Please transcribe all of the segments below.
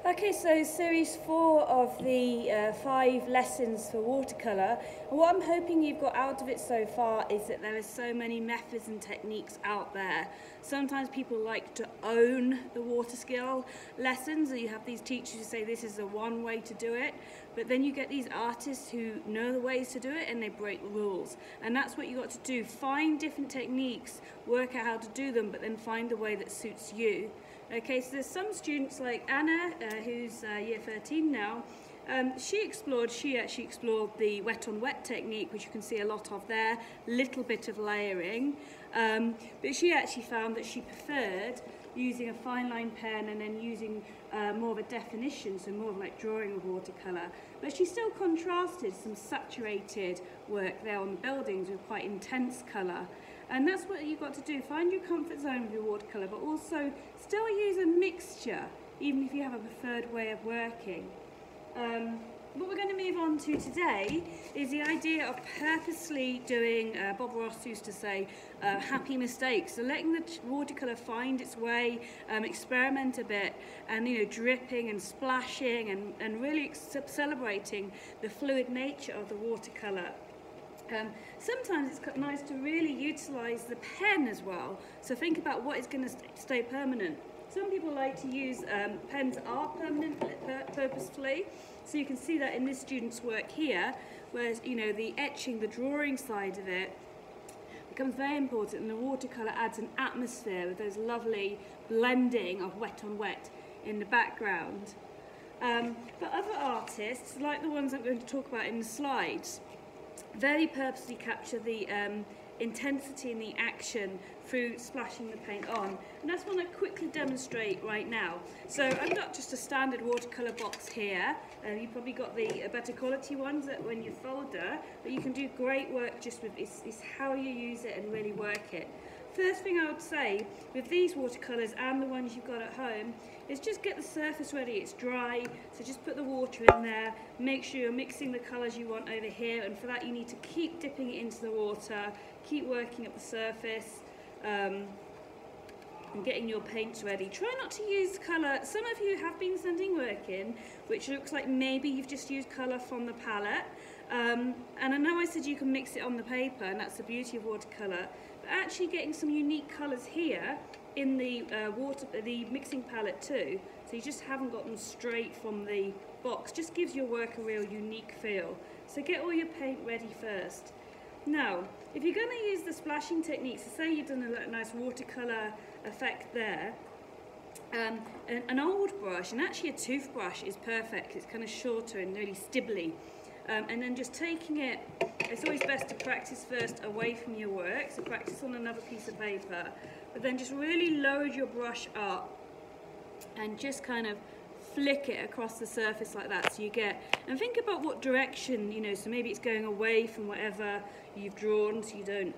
Okay, so series 4 of the 5 lessons for watercolour. And what I'm hoping you've got out of it so far is that there are so many methods and techniques out there. Sometimes people like to own the water skill lessons, and you have these teachers who say this is the one way to do it, but then you get these artists who know the ways to do it and they break the rules. And that's what you've got to do. Find different techniques, work out how to do them, but then find the way that suits you. Okay, so there's some students like Anna, who's year 13 now. She actually explored the wet on wet technique, which you can see a lot of there, little bit of layering. But she actually found that she preferred using a fine line pen and then using more of a definition, so more of like drawing with watercolour. But she still contrasted some saturated work there on the buildings with quite intense colour. And that's what you've got to do. Find your comfort zone with your watercolour, but also still use a mixture, even if you have a preferred way of working. What we're going to move on to today is the idea of purposely doing, Bob Ross used to say, happy mistakes. So letting the watercolour find its way, experiment a bit, and dripping and splashing and really celebrating the fluid nature of the watercolour. Sometimes it's nice to really utilise the pen as well. So think about what is going to stay permanent. Some people like to use pens that are permanent purposefully. So you can see that in this student's work here, whereas the etching, the drawing side of it becomes very important, and the watercolour adds an atmosphere with those lovely blending of wet on wet in the background. But other artists, like the ones I'm going to talk about in the slides, very purposely capture the intensity and the action through splashing the paint on. And that's what I quickly demonstrate right now. So I've got just a standard watercolour box here. You've probably got the better quality ones that when you folder, but you can do great work just with it's how you use it and really work it. First thing I would say with these watercolours and the ones you've got at home is just get the surface ready. It's dry, so just put the water in there, make sure you're mixing the colours you want over here, and for that you need to keep dipping it into the water, keep working at the surface, and getting your paints ready. Try not to use colour. Some of you have been sending work in which looks like maybe you've just used colour from the palette, and I know I said you can mix it on the paper, and that's the beauty of watercolour, but actually getting some unique colours here in the the mixing palette too, so you just haven't got them straight from the box, just gives your work a real unique feel. So get all your paint ready first. Now, if you're going to use the splashing techniques, so say you've done a nice watercolour effect there, an old brush, and actually a toothbrush is perfect, it's kind of shorter and really stibbly. And then just taking it, it's always best to practice first away from your work, so practice on another piece of paper, but then just really load your brush up and just kind of flick it across the surface like that, so you get, and think about what direction, so maybe it's going away from whatever you've drawn, so you don't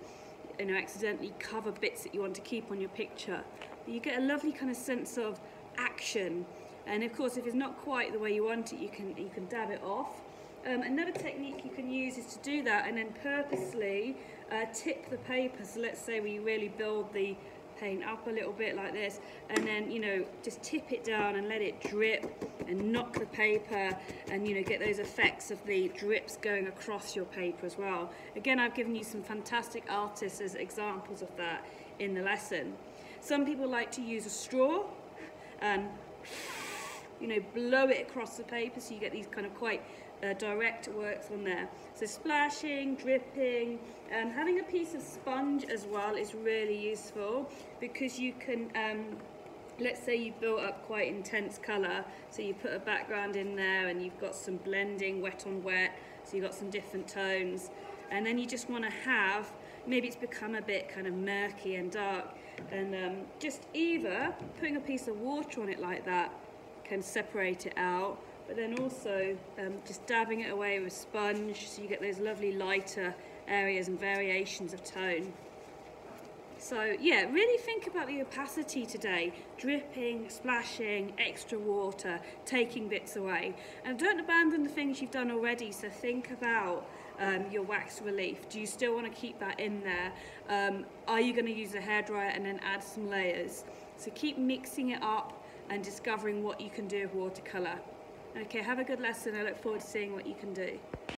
accidentally cover bits that you want to keep on your picture. But you get a lovely kind of sense of action, and of course if it's not quite the way you want it, you can dab it off. Another technique you can use is to do that and then purposely tip the paper. So let's say we really build the paint up a little bit like this, and then just tip it down and let it drip and knock the paper, and get those effects of the drips going across your paper as well. Again, I've given you some fantastic artists as examples of that in the lesson. Some people like to use a straw and blow it across the paper, so you get these kind of quite direct works on there. So splashing, dripping, having a piece of sponge as well is really useful, because you can, let's say you built up quite intense colour, so you put a background in there and you've got some blending wet on wet, so you've got some different tones, and then you just want to have, maybe it's become a bit kind of murky and dark, and just either putting a piece of water on it like that can separate it out, but then also just dabbing it away with a sponge, so you get those lovely lighter areas and variations of tone. So yeah, really think about the opacity today, dripping, splashing, extra water, taking bits away, and don't abandon the things you've done already. So think about your wax relief. Do you still want to keep that in there? Are you going to use a hairdryer and then add some layers? So keep mixing it up and discovering what you can do with watercolour. Okay, have a good lesson. I look forward to seeing what you can do.